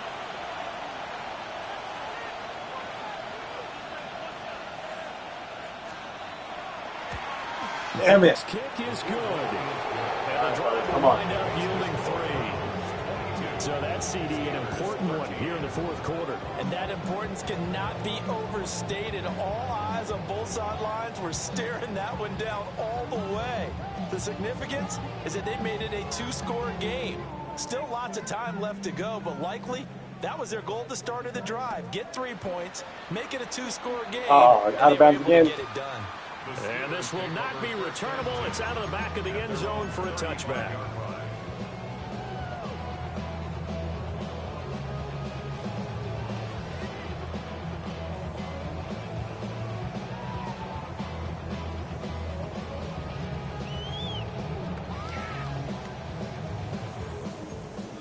[SPEAKER 1] Damn it.
[SPEAKER 3] This kick is good. And the drive will wind up yielding 3. So that CD, an important one here in the 4th quarter.
[SPEAKER 6] And that importance cannot be overstated. All eyes on both sidelines were staring that one down all the way. The significance is that they made it a 2-score game. Still lots of time left to go, but likely that was their goal at the start of the drive. Get 3 points, make it a 2-score game.
[SPEAKER 1] Oh, out of bounds again.
[SPEAKER 6] Get it done.
[SPEAKER 3] And this will not be returnable. It's out of the back of the end zone for a touchback.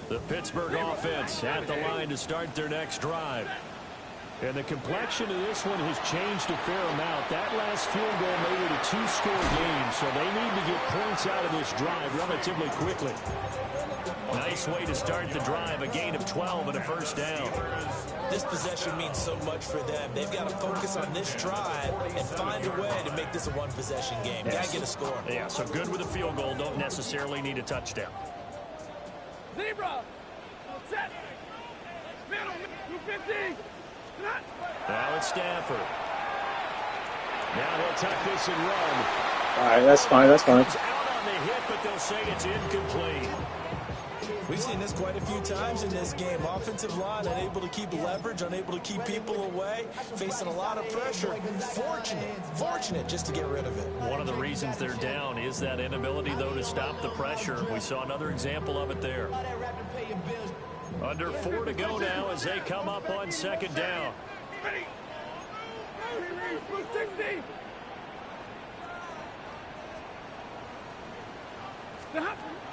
[SPEAKER 3] The Pittsburgh offense at the line to start their next drive. And the complexion of this one has changed a fair amount. That last field goal made it a 2-score game, so they need to get points out of this drive relatively quickly. Nice way to start the drive, a gain of 12 and a 1st down.
[SPEAKER 6] This possession means so much for them. They've got to focus on this drive and find a way to make this a 1-possession game. Got to get a score.
[SPEAKER 3] Yeah, so good with a field goal. Don't necessarily need a touchdown.
[SPEAKER 5] Zebra! Set! Middle! 250!
[SPEAKER 3] Now it's Stafford. Now he'll tuck this and run.
[SPEAKER 1] All right, that's fine. That's fine.
[SPEAKER 3] It's out on the hit, but they'll say it's incomplete.
[SPEAKER 6] We've seen this quite a few times in this game. Offensive line unable to keep leverage, unable to keep people away, facing a lot of pressure. Fortunate just to get rid of it.
[SPEAKER 3] One of the reasons they're down is that inability, though, to stop the pressure. We saw another example of it there. Under 4 to go now as they come up on 2nd down.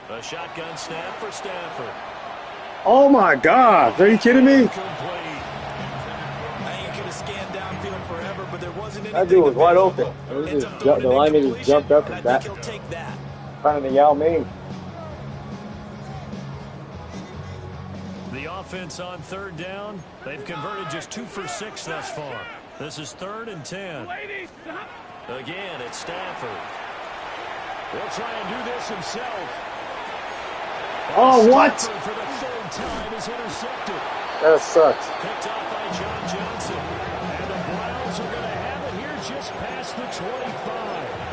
[SPEAKER 3] A shotgun snap for Stafford.
[SPEAKER 1] Oh, my God. Are you kidding me?
[SPEAKER 6] Now you could have scan downfield forever, but there wasn't anything.
[SPEAKER 1] That dude was wide open. It was just, the lineman just jumped up and back.
[SPEAKER 6] He'll take that.
[SPEAKER 1] Kind of the Yao Ming.
[SPEAKER 3] The offense on third down. They've converted just 2 for 6 thus far. This is 3rd and 10. Again, it's Stafford. He'll try and do this himself.
[SPEAKER 1] Oh, what?
[SPEAKER 3] Stafford for the 3rd time is intercepted.
[SPEAKER 1] That sucks.
[SPEAKER 3] Picked off by John Johnson. And the Browns are going to have it here just past the 25.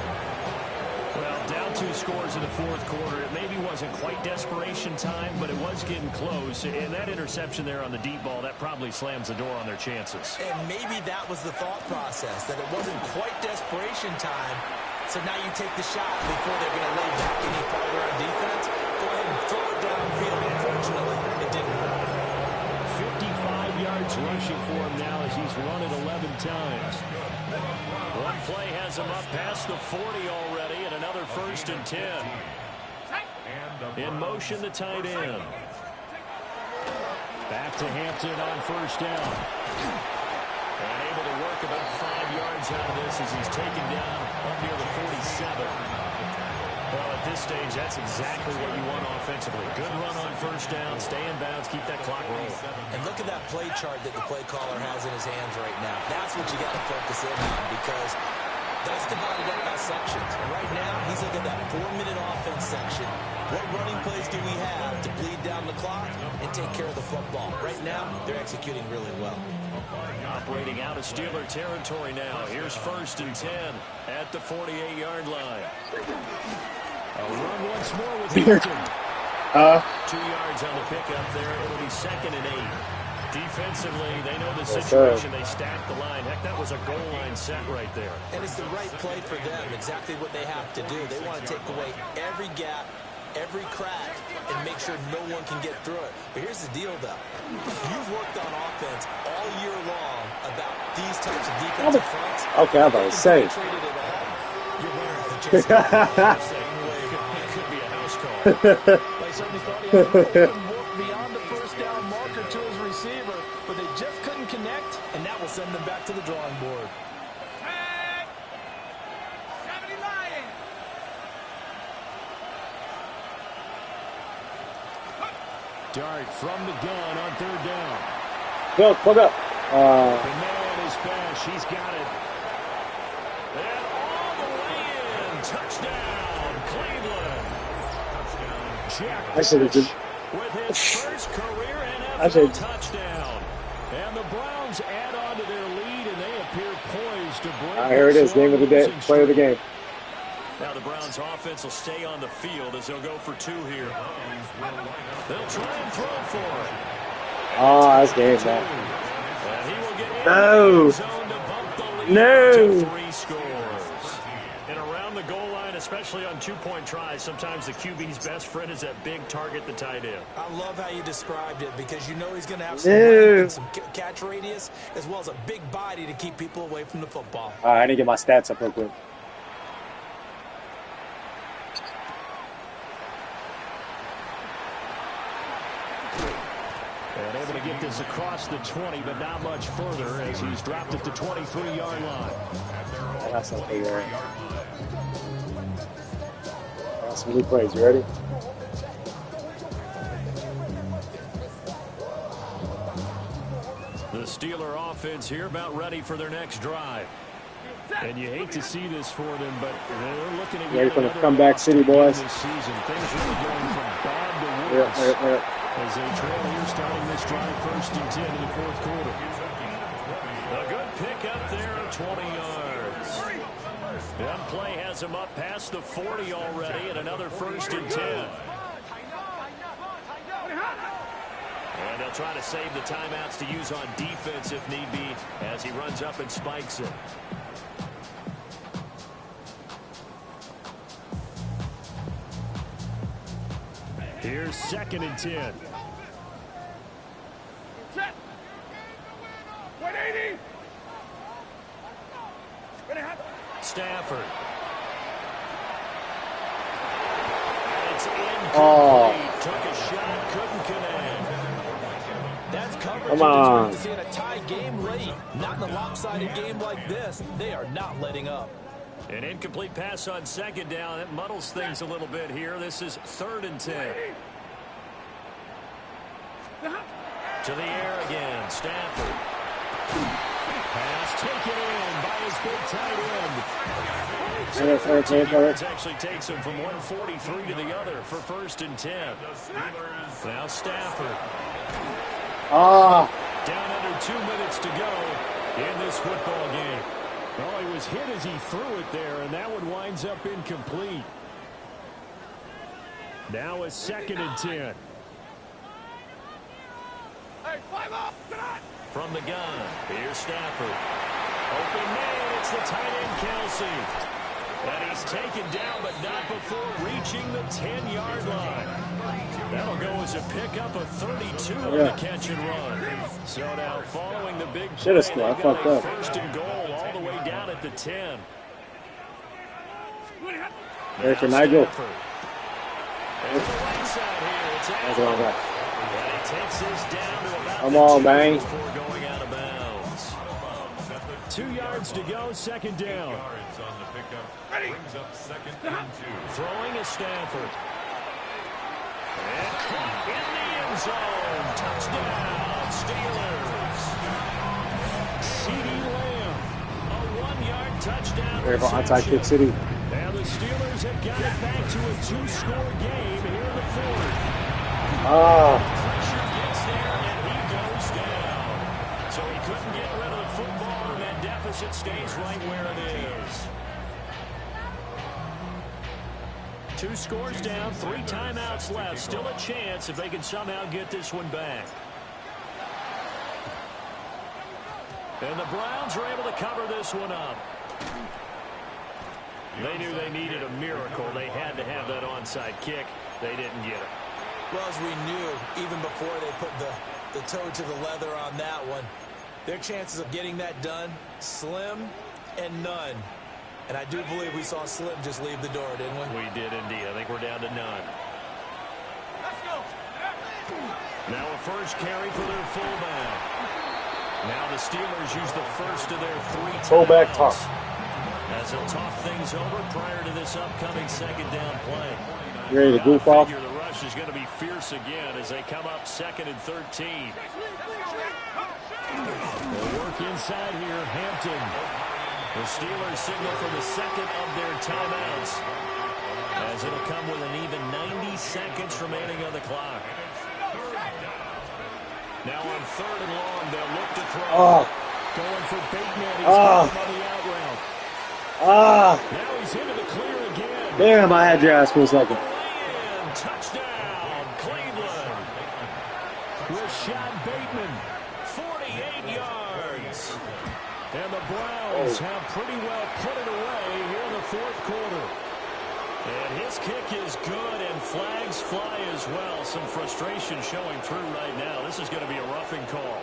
[SPEAKER 3] Well, down 2 scores in the 4th quarter. It maybe wasn't quite desperation time, but it was getting close. And that interception there on the deep ball, that probably slams the door on their chances.
[SPEAKER 6] And maybe that was the thought process, that it wasn't quite desperation time. So now you take the shot before they're going to lay back any farther on defense. Go ahead and throw it downfield. Unfortunately, it didn't work.
[SPEAKER 3] 55 yards rushing for him now as he's run it 11 times. One play has him up past the 40 already, and another 1st and 10. In motion, the tight end. Back to Hampton on 1st down. And able to work about 5 yards out of this as he's taken down up near the 47. Well, at this stage, that's exactly what you want offensively. Good run on 1st down, stay in bounds, keep that clock rolling.
[SPEAKER 6] And look at that play chart that the play caller has in his hands right now. That's what you got to focus in on, because that's divided up by sections. And right now, he's looking at that 4-minute offense section. What running plays do we have to bleed down the clock and take care of the football? Right now, they're executing really well.
[SPEAKER 3] Operating out of Steeler territory now. Here's 1st and 10 at the 48-yard line. A run once more with Hampton. 2 yards on the pickup there. It'll be 2nd and 8. Defensively, they know the situation. They stack the line. Heck, that was a goal line set right there.
[SPEAKER 6] And it's the right play for them, exactly what they have to do. They want to take away every gap, every crack, and make sure no one can get through it. But here's the deal, though. You've worked on offense all year long about these types of defensive fronts.
[SPEAKER 1] Okay, I'm about to say.
[SPEAKER 6] You're running the chase.
[SPEAKER 3] It could be a house call.
[SPEAKER 5] Like somebody thought he had to walk beyond the 1st down marker to his receiver, but they just couldn't connect, and that will send them back to the drawing board.
[SPEAKER 3] Dart from the gun on 3rd down.
[SPEAKER 1] Go, plug up.
[SPEAKER 3] The man is bash. He's got it. And all the way in. Touchdown, Cleveland. Jack
[SPEAKER 1] I should have just.
[SPEAKER 3] with his first career NFL touchdown. And the Browns add on to their lead, and they appear poised to break.
[SPEAKER 1] Here it is, game of the day, play of the game.
[SPEAKER 3] Now the Browns offense will stay on the field as they'll go for 2 here. They'll try and throw for it.
[SPEAKER 1] Oh, that's game, man.
[SPEAKER 3] And he will get
[SPEAKER 1] No.
[SPEAKER 3] in the zone to bump the lead
[SPEAKER 1] No.
[SPEAKER 3] to 3 scores. And around the goal line, especially on 2-point tries, sometimes the QB's best friend is that big target, the tight end.
[SPEAKER 6] I love how you described it, because you know he's going to have some length and some catch radius, as well as a big body to keep people away from the football.
[SPEAKER 1] All right, I need to get my stats up real quick.
[SPEAKER 3] And able to get this across the 20, but not much further as he's dropped at the 23-yard line.
[SPEAKER 1] That's okay, right. Got some new plays. You ready?
[SPEAKER 3] The Steeler offense here about ready for their next drive. And you hate to see this for them, but they're looking at
[SPEAKER 1] ready for the comeback city, boys.
[SPEAKER 3] This season. Things really going from bad to worse. As they trail here starting this drive 1st and 10 in the 4th quarter. A good pick up there of 20 yards. One play has him up past the 40 already, and another 1st and 10. And they'll try to save the timeouts to use on defense if need be as he runs up and spikes it. Here's 2nd and 10.
[SPEAKER 5] Set. 180.
[SPEAKER 3] Stafford. And it's incomplete.
[SPEAKER 1] Oh.
[SPEAKER 3] Took a shot, couldn't connect.
[SPEAKER 5] That's coverage
[SPEAKER 1] Come
[SPEAKER 5] you
[SPEAKER 1] on.
[SPEAKER 5] expect to see in a tie game late. Not in a lopsided game like this. They are not letting up.
[SPEAKER 3] An incomplete pass on second down. It muddles things a little bit here. This is 3rd and 10. To the air again. Stafford. Pass taken in by his big tight end. It actually takes him from 143 to the other for 1st and 10. Now Stafford. Down under 2 minutes to go in this football game.
[SPEAKER 7] Well, he was hit as he threw it there, and that one winds up incomplete. Now a 2nd and 10.
[SPEAKER 3] From the gun, here's Stafford. Open man, it's the tight end Kelsey. And he's taken down, but not before reaching the 10-yard line. That'll go as a pickup of 32 on the catch and run. So now following the big play,
[SPEAKER 1] Should've scored. I fucked up.
[SPEAKER 3] 1st and goal all the way down at the 10.
[SPEAKER 1] There's for Nigel.
[SPEAKER 3] And to the right side here, it's
[SPEAKER 1] That's what I got.
[SPEAKER 3] And he takes this down to about
[SPEAKER 1] Come on, bang.
[SPEAKER 3] before going out of bounds.
[SPEAKER 7] 2 yards to go, 2nd down.
[SPEAKER 4] Yards on the pickup. Brings up 2nd and 2.
[SPEAKER 3] Throwing is Stafford. And caught in the end zone. Touchdown, Steelers. CeeDee Lamb. A 1-yard touchdown.
[SPEAKER 1] Careful, outside Kick City.
[SPEAKER 7] Now the Steelers have got it back to a 2-score game here in the 4th.
[SPEAKER 3] Pressure gets there, and he goes down. So he couldn't get rid of the football, and that deficit stays right where it is. 2 scores down, 3 timeouts left. Still a chance if they can somehow get this one back. And the Browns are able to cover this one up. They knew they needed a miracle. They had to have that onside kick. They didn't get it.
[SPEAKER 5] Well, as we knew, even before they put the toe to the leather on that one, their chances of getting that done, slim and none. And I do believe we saw Slim just leave the door, didn't we?
[SPEAKER 3] We did indeed. I think we're down to none.
[SPEAKER 6] Let's go.
[SPEAKER 3] Now a first carry for their fullback. Now the Steelers use the first of their 3 timeouts.
[SPEAKER 1] Fullback talk.
[SPEAKER 3] As they'll talk things over prior to this upcoming 2nd down play.
[SPEAKER 1] You ready to goof off?
[SPEAKER 3] The rush is going to be fierce again as they come up 2nd and 13.
[SPEAKER 7] They'll work inside here, Hampton.
[SPEAKER 3] The Steelers signal for the 2nd of their timeouts, as it'll come with an even 90 seconds remaining on the clock. Now on 3rd and long, they'll look to throw.
[SPEAKER 7] Going for Bateman. He's got him on the out route. Now he's into the clear again.
[SPEAKER 1] Damn, I had your ass for a second.
[SPEAKER 3] And touchdown, Cleveland.
[SPEAKER 7] Rashad Bateman, 48 yards. And the Browns have pretty well put it away here in the 4th quarter.
[SPEAKER 3] And his kick is good, and flags fly as well. Some frustration showing through right now. This is going to be a roughing call.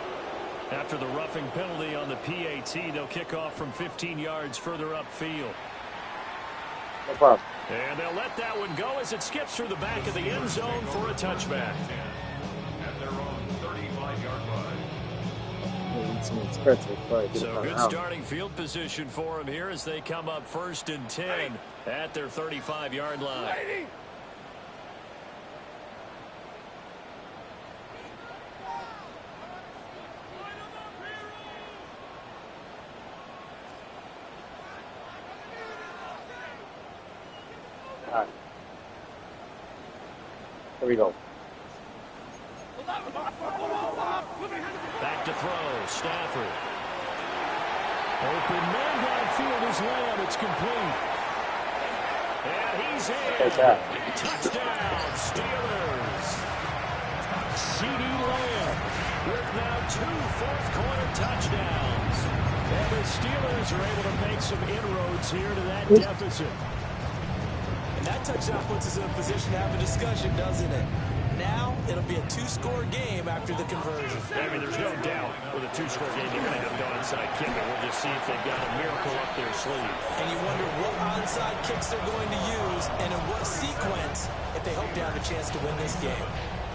[SPEAKER 3] After the roughing penalty on the PAT, they'll kick off from 15 yards further upfield.
[SPEAKER 1] No problem.
[SPEAKER 3] And they'll let that one go as it skips through the back of the end zone for a touchback.
[SPEAKER 4] At their own 35-yard line.
[SPEAKER 3] So good starting field position for them here as they come up 1st and 10 at their 35-yard line.
[SPEAKER 1] All right. Here we go.
[SPEAKER 3] Back to throw, Stafford.
[SPEAKER 7] Open man downfield is Lamb. It's complete.
[SPEAKER 3] And he's in.
[SPEAKER 1] Take that.
[SPEAKER 3] Touchdown, Steelers. CeeDee Lamb with now 2 fourth-quarter touchdowns.
[SPEAKER 7] And the Steelers are able to make some inroads here to that deficit.
[SPEAKER 5] And that touchdown puts us in a position to have a discussion, doesn't it? Now, it'll be a 2-score game after the conversion.
[SPEAKER 3] I mean, there's no doubt with a 2-score game, you're going to have the onside kick, and we'll just see if they've got a miracle up their sleeve.
[SPEAKER 5] And you wonder what onside kicks they're going to use and in what sequence if they hope to have a chance to win this game.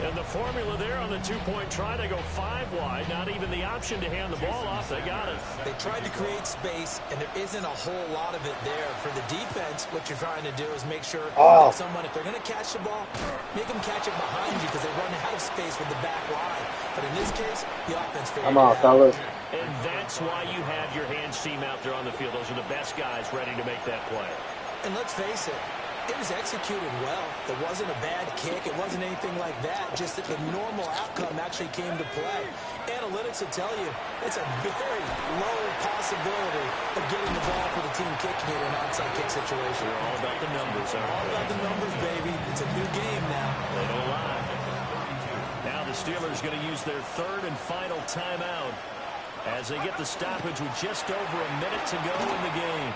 [SPEAKER 7] And the formula there on the two-point try to go 5 wide. Not even the option to hand the ball off. They got it.
[SPEAKER 5] They tried to create space, and there isn't a whole lot of it there. For the defense, what you're trying to do is make sure that someone, if they're going to catch the ball, make them catch it behind you because they run out of space with the back line. But in this case, the offense figured it out.
[SPEAKER 1] fellas.
[SPEAKER 7] And that's why you have your hands team out there on the field. Those are the best guys ready to make that play.
[SPEAKER 5] And let's face it, it was executed well. It wasn't a bad kick. It wasn't anything like that. Just that the normal outcome actually came to play. Analytics will tell you it's a very low possibility of getting the ball for the team kicking it in an onside kick situation.
[SPEAKER 7] We're all about the numbers, aren't we?
[SPEAKER 5] All about the numbers, baby. It's a new game now.
[SPEAKER 7] They don't lie. Now the Steelers going to use their third and final timeout as they get the stoppage with just over a minute to go in the game.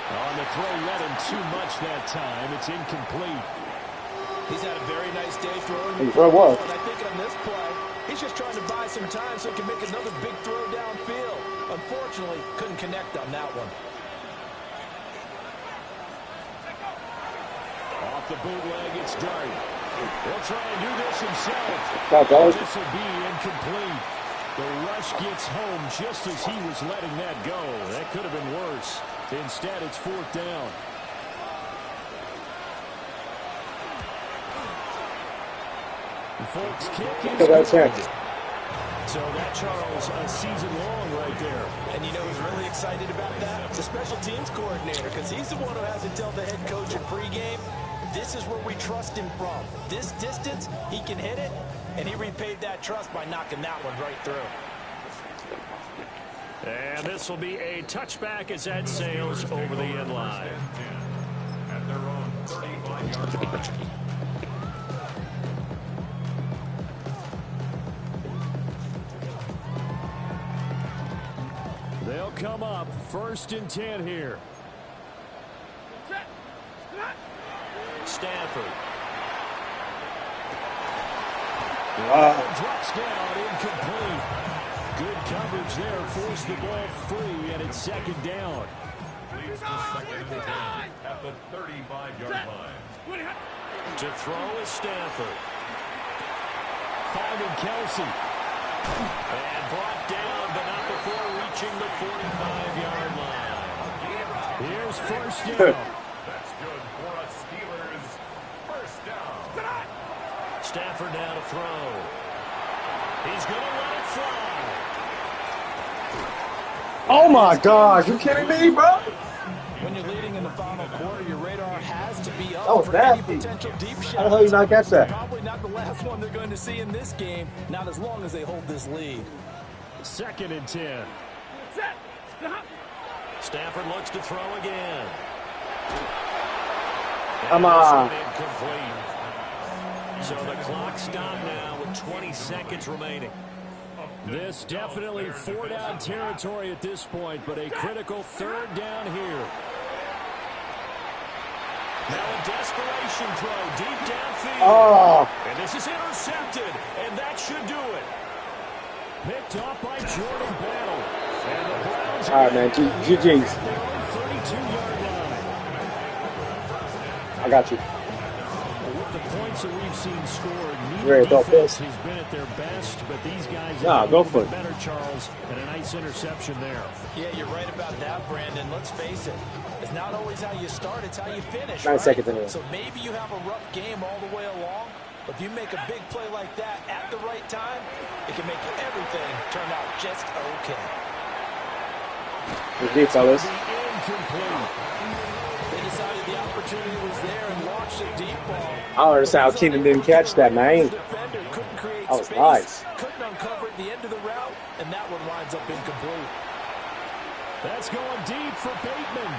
[SPEAKER 2] On the throw, led him too much that time. It's incomplete.
[SPEAKER 6] He's had a very nice day throwing.
[SPEAKER 1] Where was?
[SPEAKER 6] And I think on this play, he's just trying to buy some time so he can make another big throw downfield. Unfortunately, couldn't connect on that one.
[SPEAKER 2] Off the bootleg, it's Dart. He'll try and do this himself. This will be incomplete. The rush gets home just as he was letting that go. That could have been worse. Instead, it's 4th down. The Folks kick is good.
[SPEAKER 7] So that, Charles, a season long right there.
[SPEAKER 6] And you know who's really excited about that? The special teams coordinator, because he's the one who has to tell the head coach in pregame, this is where we trust him from. This distance, he can hit it, and he repaid that trust by knocking that one right through.
[SPEAKER 7] And this will be a touchback as that sails over the end line.
[SPEAKER 4] At their own 35-yard line.
[SPEAKER 2] They'll come up 1st and 10 here.
[SPEAKER 7] Stafford.
[SPEAKER 2] Drops down, incomplete. Good coverage there, forced the ball free, and it's 2nd down.
[SPEAKER 4] Leads to 2nd and 10 at the 35-yard line.
[SPEAKER 7] To throw is Stafford.
[SPEAKER 2] Finding Kelsey.
[SPEAKER 7] And brought down, but not before reaching the 45-yard line.
[SPEAKER 2] Here's 1st down.
[SPEAKER 4] That's good for a Steelers 1st down.
[SPEAKER 7] Stafford now to throw. He's going to let it fly.
[SPEAKER 1] Oh my gosh, you kidding me, bro?
[SPEAKER 6] When you're leading in the final quarter, your radar has to be up
[SPEAKER 1] That was
[SPEAKER 6] for any
[SPEAKER 1] nasty.
[SPEAKER 6] potential deep shots.
[SPEAKER 1] How the hell you not catch that?
[SPEAKER 6] Probably not the last one they're going to see in this game, not as long as they hold this lead.
[SPEAKER 2] 2nd and 10.
[SPEAKER 7] Stafford looks to throw again.
[SPEAKER 1] Come on.
[SPEAKER 7] Incomplete. So the clock stopped now with 20 seconds remaining.
[SPEAKER 2] This definitely 4-down territory at this point, but a critical 3rd down here.
[SPEAKER 7] Now a desperation throw deep downfield.
[SPEAKER 1] Oh.
[SPEAKER 7] And this is intercepted, and that should do it.
[SPEAKER 2] Picked off by Jordan Battle. And the Browns
[SPEAKER 1] All right, man. GG's.
[SPEAKER 2] 32-yard line.
[SPEAKER 1] I got you.
[SPEAKER 2] With the points that we've seen scored,
[SPEAKER 1] Ready to go
[SPEAKER 2] defense
[SPEAKER 1] first?
[SPEAKER 2] has been at their best, but these guys
[SPEAKER 1] Nah,
[SPEAKER 2] have
[SPEAKER 1] go
[SPEAKER 2] been
[SPEAKER 1] for it.
[SPEAKER 2] better, Charles, and a nice interception there.
[SPEAKER 6] Yeah, you're right about that, Brandon. Let's face it. It's not always how you start, it's how you finish.
[SPEAKER 1] 9
[SPEAKER 6] right?
[SPEAKER 1] seconds anyway.
[SPEAKER 6] So maybe you have a rough game all the way along, but if you make a big play like that at the right time, it can make everything turn out just okay.
[SPEAKER 1] Good deep, fellas.
[SPEAKER 2] Incomplete.
[SPEAKER 6] They decided the opportunity was there and launched a deep ball.
[SPEAKER 1] I don't understand how Keenan didn't catch that, man.
[SPEAKER 6] Defender couldn't create
[SPEAKER 1] That was
[SPEAKER 6] space,
[SPEAKER 1] nice.
[SPEAKER 6] couldn't uncover at the end of the route, and that one winds up incomplete.
[SPEAKER 2] That's going deep for Bateman.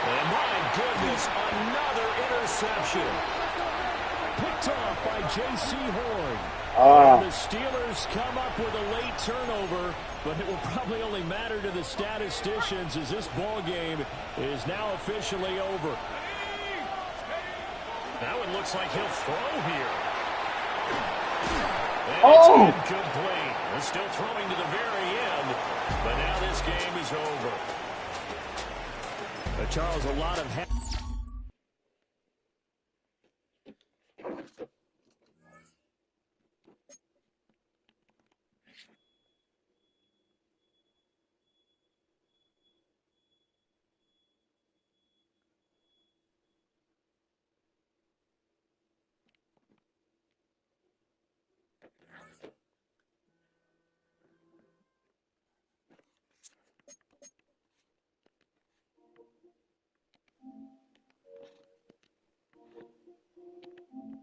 [SPEAKER 7] And my goodness, another interception.
[SPEAKER 2] Picked off by J.C. Horn. The Steelers come up with a late turnover, but it will probably only matter to the statisticians as this ball game is now officially over.
[SPEAKER 7] That one looks like he'll throw here. And
[SPEAKER 1] Oh!
[SPEAKER 7] it's incomplete. They're still throwing to the very end, but now this game is over.
[SPEAKER 2] Charles, a lot of